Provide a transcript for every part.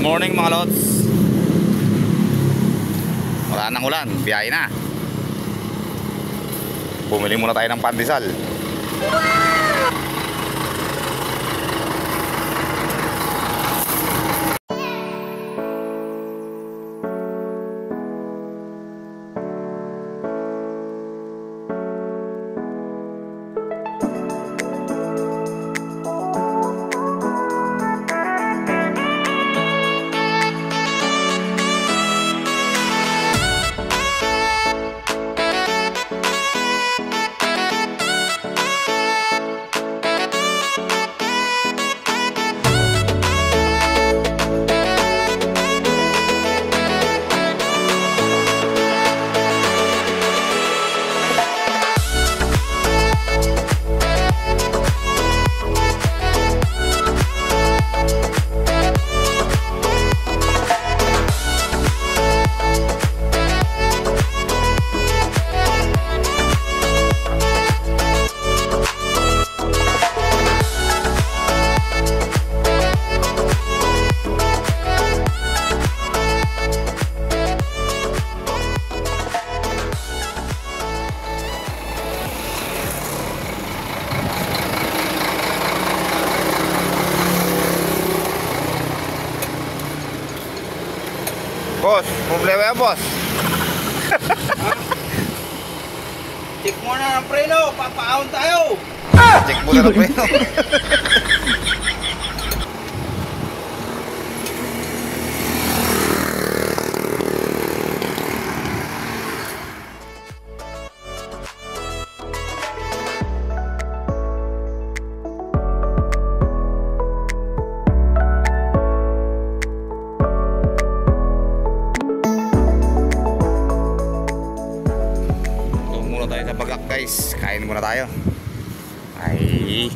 Good morning mga lods. Wala nang ulan, biyahe na. Bumili muna tayo ng pandesal. Boss, problema yan, boss. Check mo na ng preno, papaahon tayo. Check mo na ng preno. Guys, kain muna tayo. Ay.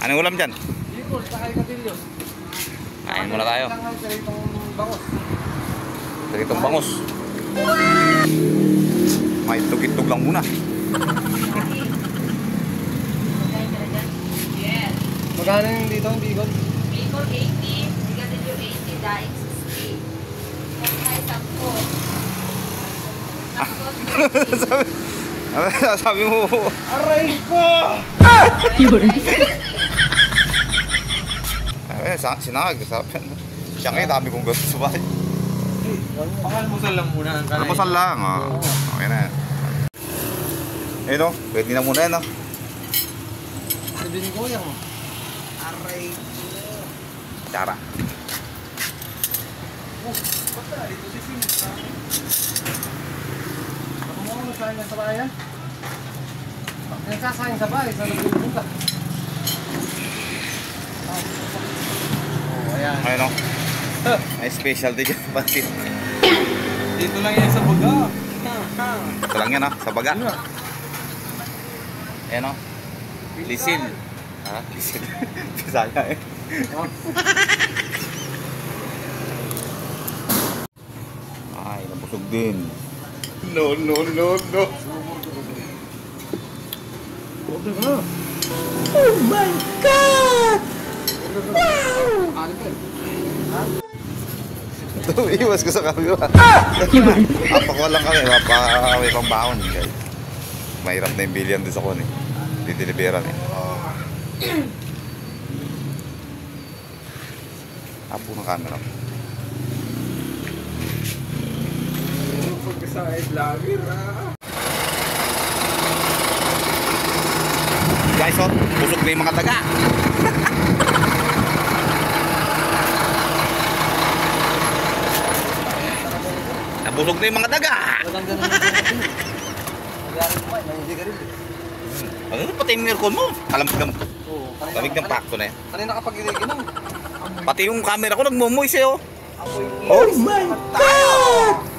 Anong ulam dyan? Kain muna tayo. Tiritong bangus. May itlog-itlog lang muna. Magkano yung dito ang bacon? Bacon 80, sigarilyo 80, daing 60. Kaya 10. Sabi mo. Aray ko! Sinangag. Siya kayo, dami kong gusto sa bahay. Pakalmusal lang muna ang kanay. Almusal lang. Okay na. Ayun o, pwede na muna yan o. Sabi ni Kuya mo. Aray ko. Tara. Basta, dito si Sinta. Ako mo ako nagsayang sa bayan? Nagsasayang sa bahay, sa nagpulong ka. Ayan. Ayun o. May specialty dyan. Bakit? Dito lang yan sa baga. Ito lang yan sa baga. Ayan o. Lisil. Ha? Lisil. Pisaya eh. Ay, nabusog din. No. Oh my God! Wow! Iwas ko sa kamera. Papakuha lang kami. May pang baon. Mahirap na yung billion doon sa kon eh. Dideliveran eh. Apo ng camera. Pagkasahid lagir Guys, busog na yung mga daga. Nabusog na yung mga daga. Ano pati yung aircon mo? Alamig ng pakto na yan. Kanina kapag iniginom. Pati yung camera ko nagmumoy sa'yo. Oh my God!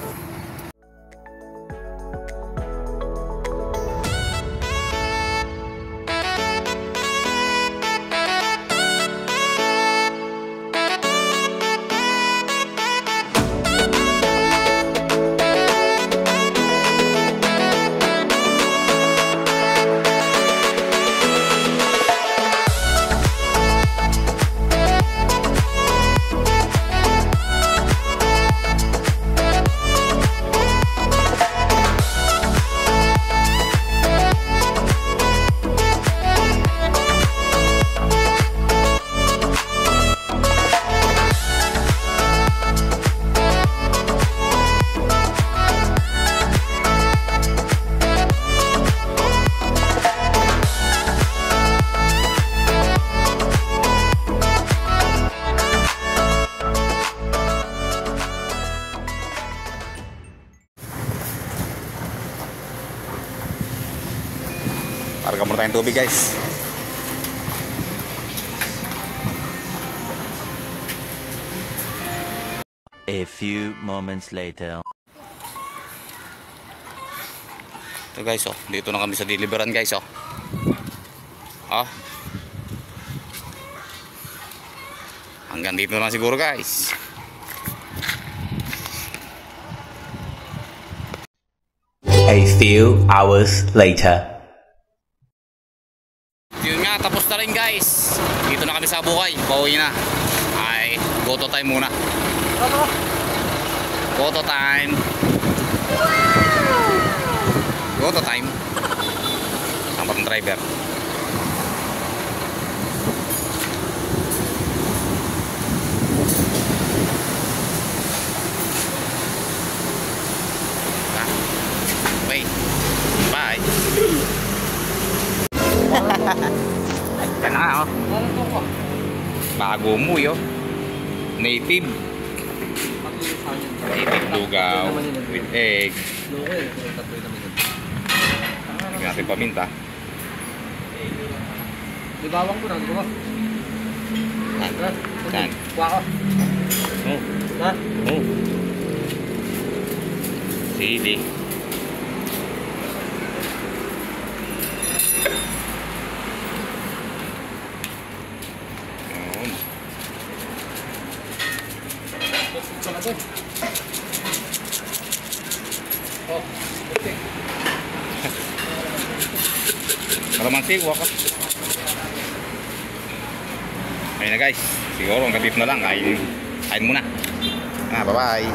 tayong tubig guys. A few moments later. Ito guys, oh, dito na kami sa deliveran guys, oh. Oh. Hanggang dito na siguro guys. A few hours later. Yun nga, tapos na rin guys. Dito na kami sa Bukay, pauwi na. Ay, photo time muna. Photo time. Photo time. Sampat ng driver. Wait. Bye. Yan na, oh. Bago mo, yo. Native. Native lugaw with egg. Lagyan natin paminta. Di bawang ko na, di ba? Saan? Kuha ko. Oh. Ha? Oh. Sili. Yun. Ito na to. Oh, okay. Kalamansi, kuha ka. Ayun na guys. Siguro hanggang dito na lang. Kain muna. Bye-bye.